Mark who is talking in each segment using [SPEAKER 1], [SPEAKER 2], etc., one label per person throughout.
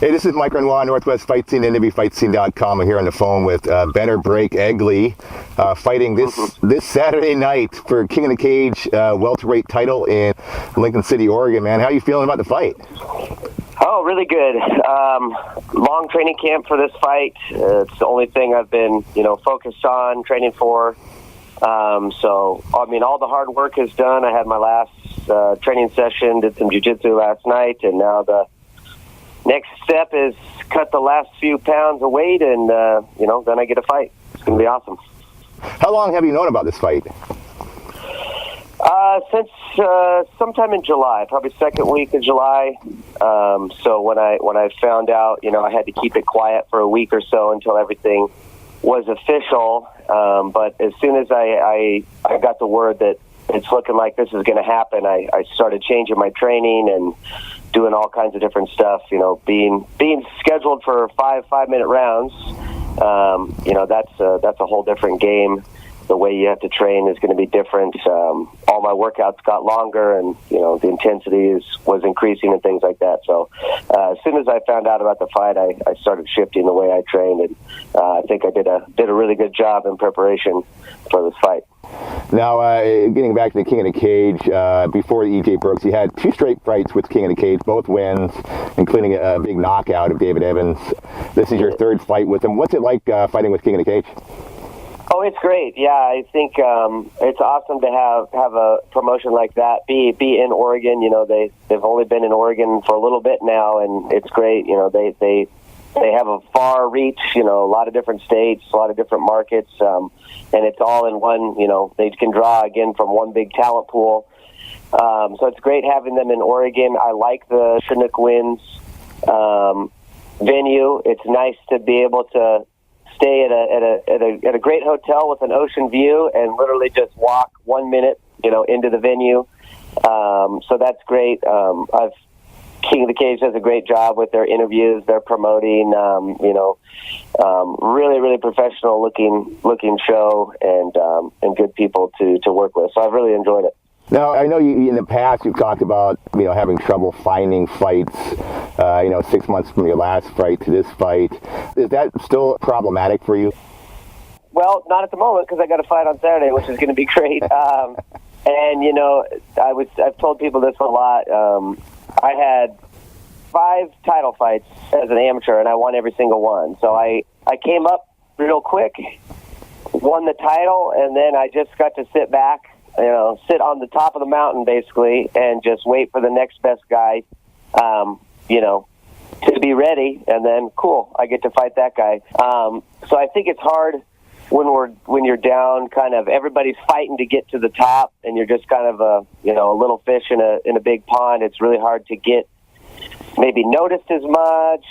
[SPEAKER 1] Hey, this is Mike Renoir, Northwest Fight Scene, NWFightScene.com. I'm here on the phone with Ben-Egli, fighting this Saturday night for King of the Cage welterweight title in Lincoln City, Oregon. Man, how are you feeling about the fight?
[SPEAKER 2] Oh, really good. Long training camp for this fight. It's the only thing I've been, focused on training for. So, I mean, all the hard work is done. I had my last training session, did some jiu-jitsu last night, and now the next step is cut the last few pounds of weight, and, then I get a fight. It's going to be awesome.
[SPEAKER 1] How long have you known about this fight?
[SPEAKER 2] Since sometime in July, probably second week of July. So when I found out, I had to keep it quiet for a week or so until everything was official. But as soon as I got the word that it's looking like this is going to happen, I started changing my training and doing all kinds of different stuff. Being scheduled for five-minute rounds. That's a whole different game. The way you have to train is going to be different. All my workouts got longer, and the intensity was increasing and things like that. So as soon as I found out about the fight, I started shifting the way I trained, and I think I did a really good job in preparation for this fight.
[SPEAKER 1] Now, getting back to the King of the Cage, before the EJ Brooks, you had 2 straight fights with King of the Cage, both wins, including a big knockout of David Evans. This is your 3rd fight with him. What's it like fighting with King of the Cage?
[SPEAKER 2] Oh, it's great. Yeah, I think it's awesome to have a promotion like that be in Oregon. They've only been in Oregon for a little bit now, and it's great. They have a far reach. A lot of different states, a lot of different markets, and it's all in one. They can draw again from one big talent pool. So it's great having them in Oregon. I like the Chinook Winds venue. It's nice to be able to stay at a great hotel with an ocean view and literally just walk 1 minute, into the venue. So that's great. King of the Cage does a great job with their interviews. They're promoting, really, really professional looking show and good people to work with. So I've really enjoyed it.
[SPEAKER 1] Now, I know you, in the past, you've talked about, having trouble finding fights, 6 months from your last fight to this fight. Is that still problematic for you?
[SPEAKER 2] Well, not at the moment, because I got a fight on Saturday, which is going to be great. And, I've told people this a lot. I had 5 title fights as an amateur, and I won every single one. So I came up real quick, won the title, and then I just got to sit back, sit on the top of the mountain, basically, and just wait for the next best guy, to be ready, and then, cool, I get to fight that guy. So I think it's hard when you're down, kind of, everybody's fighting to get to the top, and you're just kind of a little fish in a big pond. It's really hard to get maybe noticed as much.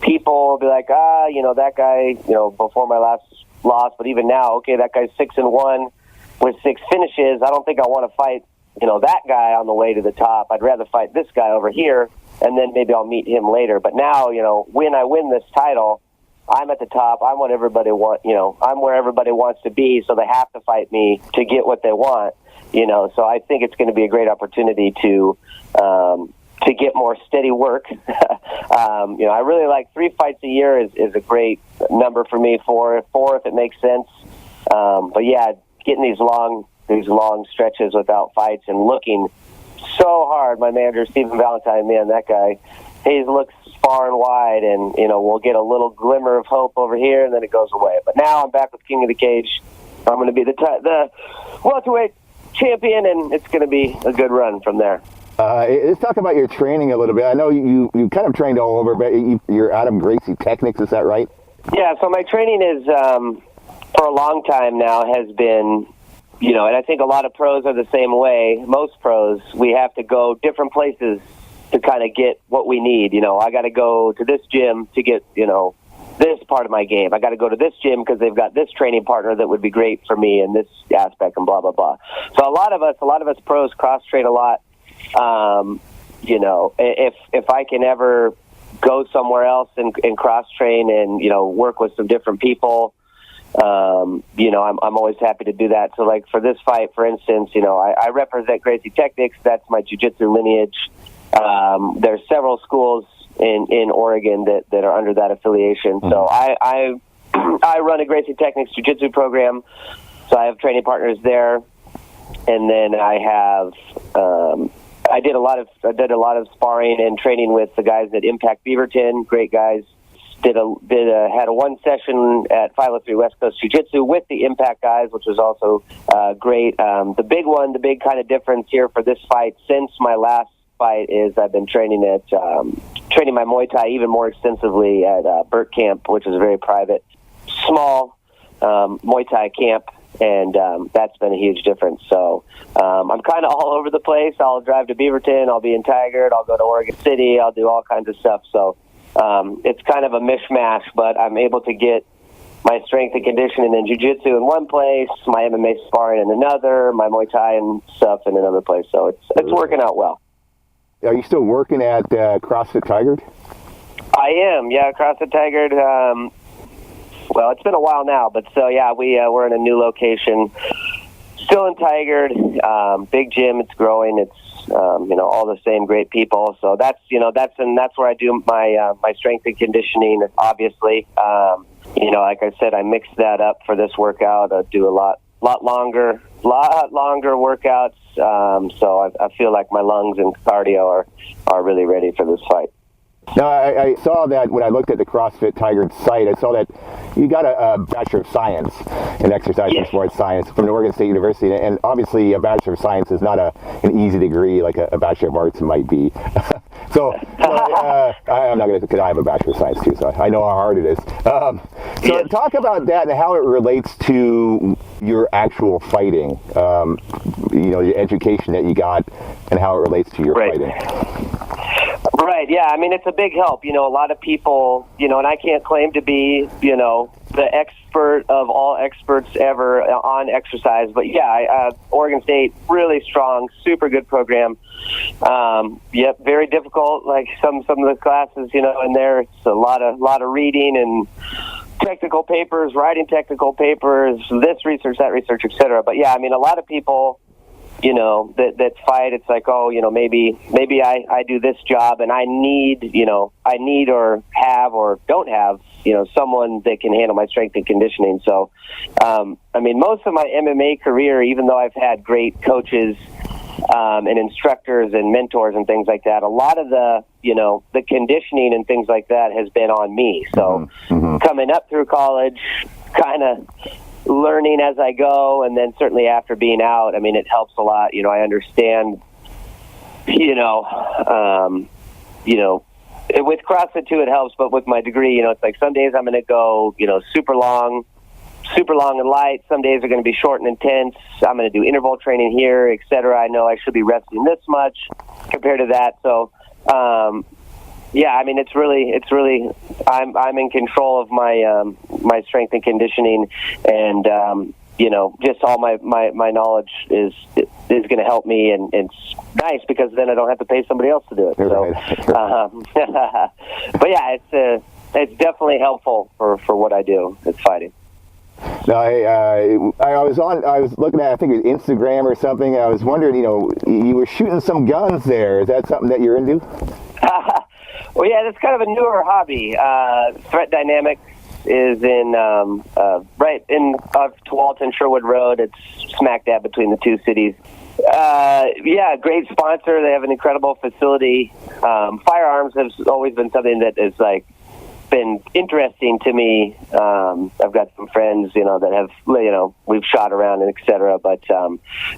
[SPEAKER 2] People will be like, that guy, before my last loss, but even now, okay, that guy's 6-1. With 6 finishes. I don't think I want to fight, that guy on the way to the top. I'd rather fight this guy over here, and then maybe I'll meet him later. But now, when I win this title, I'm at the top. I'm what everybody I'm where everybody wants to be, so they have to fight me to get what they want. So I think it's going to be a great opportunity to get more steady work. I really like 3 fights a year is a great number for me. 4 if it makes sense. But yeah, getting these long stretches without fights and looking so hard. My manager, Stephen Valentine, man, that guy, he looks far and wide, and we'll get a little glimmer of hope over here, and then it goes away. But now I'm back with King of the Cage. I'm going to be the welterweight champion, and it's going to be a good run from there.
[SPEAKER 1] Let's talk about your training a little bit. I know you kind of trained all over, but you're out of Gracie Technics, is that right?
[SPEAKER 2] Yeah, so my training is, for a long time now, has been, and I think a lot of pros are the same way. Most pros, we have to go different places to kind of get what we need. I got to go to this gym to get, this part of my game. I got to go to this gym because they've got this training partner that would be great for me in this aspect, and blah, blah, blah. So a lot of us pros cross-train a lot. If I can ever go somewhere else and cross-train and, work with some different people, I'm always happy to do that. So, like, for this fight, for instance, I represent Gracie Technics. That's my jiu-jitsu lineage. There's several schools in Oregon that are under that affiliation. Mm-hmm. So I run a Gracie Technics Jiu-Jitsu program, so I have training partners there, and then I have I did a lot of sparring and training with the guys at Impact Beaverton. Great guys. Had a one session at 503 West Coast Jiu-Jitsu with the Impact guys, which was also great. The big kind of difference here for this fight since my last fight is I've been training my Muay Thai even more extensively at Burt Camp, which is a very private, small Muay Thai camp, and that's been a huge difference. So I'm kind of all over the place. I'll drive to Beaverton, I'll be in Tigard, I'll go to Oregon City, I'll do all kinds of stuff. So it's kind of a mishmash, but I'm able to get my strength and conditioning and jiu-jitsu in one place, my MMA sparring in another, my Muay Thai and stuff in another place. So it's working out well.
[SPEAKER 1] Are you still working at CrossFit Tigard?
[SPEAKER 2] I am, yeah, CrossFit Tigard. Well, it's been a while now, but so yeah, we're in a new location, still in Tigard. Big gym, it's growing. It's all the same great people. So that's where I do my strength and conditioning. Obviously, like I said, I mix that up for this workout. I do a lot longer workouts. So I feel like my lungs and cardio are really ready for this fight.
[SPEAKER 1] Now, I saw that when I looked at the CrossFit Tigard site, I saw that you got a Bachelor of Science in Exercise and Sports Science from the Oregon State University, and obviously a Bachelor of Science is not an easy degree like a Bachelor of Arts might be. So I'm not going to, because I have a Bachelor of Science too, so I know how hard it is. So talk about that and how it relates to your actual fighting, the education that you got and how it relates to your fighting.
[SPEAKER 2] Right, yeah. I mean, it's a big help. A lot of people, and I can't claim to be, the expert of all experts ever on exercise. But, yeah, Oregon State, really strong, super good program. Very difficult. Like some of the classes, in there, it's a lot of reading and technical papers, writing technical papers, this research, that research, etc. But, yeah, I mean, a lot of people, that fight, it's like, maybe I do this job and I need or have or don't have, someone that can handle my strength and conditioning. So, most of my MMA career, even though I've had great coaches and instructors and mentors and things like that, a lot of the conditioning and things like that has been on me. So coming up through college, kind of learning as I go, and then certainly after being out, it helps a lot. I understand, with CrossFit too, it helps, but with my degree, it's like some days I'm going to go, super long and light. Some days are going to be short and intense. I'm going to do interval training here, etc. I know I should be resting this much compared to that. So, it's really, I'm in control of my strength and conditioning, and just all my knowledge is going to help me, and it's nice because then I don't have to pay somebody else to do it. So, but yeah, it's definitely helpful for what I do. It's fighting.
[SPEAKER 1] No, I was looking at, I think it was Instagram or something. I was wondering, you were shooting some guns there. Is that something that you're into?
[SPEAKER 2] Well, yeah, that's kind of a newer hobby. Threat Dynamics is in right in Tualatin Sherwood Road. It's smack dab between the two cities. Great sponsor. They have an incredible facility. Firearms has always been something that is been interesting to me. I've got some friends, that have, we've shot around and et cetera, but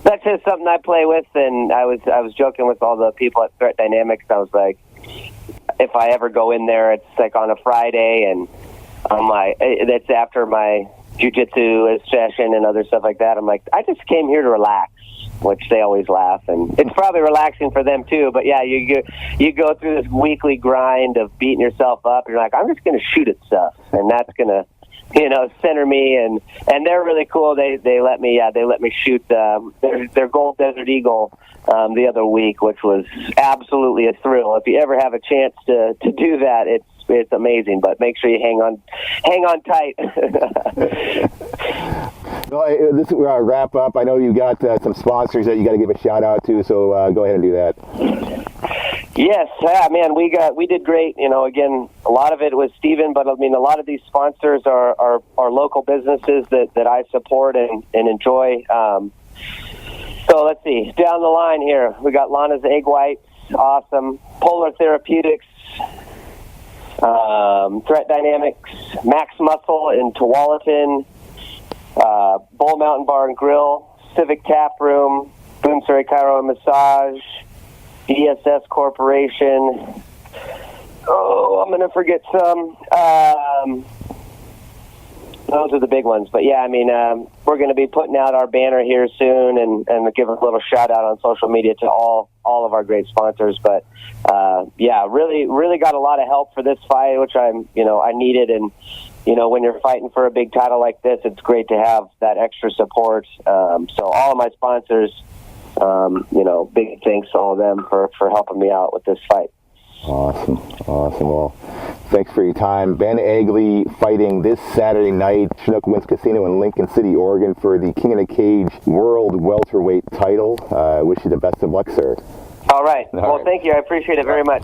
[SPEAKER 2] that's just something I play with. And I was joking with all the people at Threat Dynamics. I was like, if I ever go in there, it's like on a Friday, and I'm like, that's after my jiu-jitsu session and other stuff like that. I'm like, I just came here to relax, which they always laugh, and it's probably relaxing for them too. But yeah, you go through this weekly grind of beating yourself up, and you're like, I'm just going to shoot at stuff, and that's going to, center me. And they're really cool. They let me shoot their Gold Desert Eagle the other week, which was absolutely a thrill. If you ever have a chance to do that, it's amazing. But make sure you hang on tight.
[SPEAKER 1] Well, this is where I wrap up. I know you got some sponsors that you got to give a shout out to, so go ahead and do that.
[SPEAKER 2] Yes, man, we did great. Again, a lot of it was Steven, but I mean, a lot of these sponsors are local businesses that I support and enjoy. So let's see, down the line here, we got Lana's Egg Whites, awesome. Polar Therapeutics, Threat Dynamics, Max Muscle in Tualatin, Bull Mountain Bar and Grill, Civic Tap Room, Boone Surrey Chiro and Massage, DSS Corporation. Oh, I'm going to forget some. Those are the big ones. But, yeah, I mean, we're going to be putting out our banner here soon and give a little shout-out on social media to all of our great sponsors. But, yeah, really got a lot of help for this fight, which I needed. And, when you're fighting for a big title like this, it's great to have that extra support. So all of my sponsors, big thanks to all of them for helping me out with this fight.
[SPEAKER 1] Awesome. Well, thanks for your time. Ben-Egli fighting this Saturday night, Chinook Winds Casino in Lincoln City, Oregon, for the King of the Cage World Welterweight Title. Wish you the best of luck, sir.
[SPEAKER 2] All right. Well, thank you. I appreciate it very much.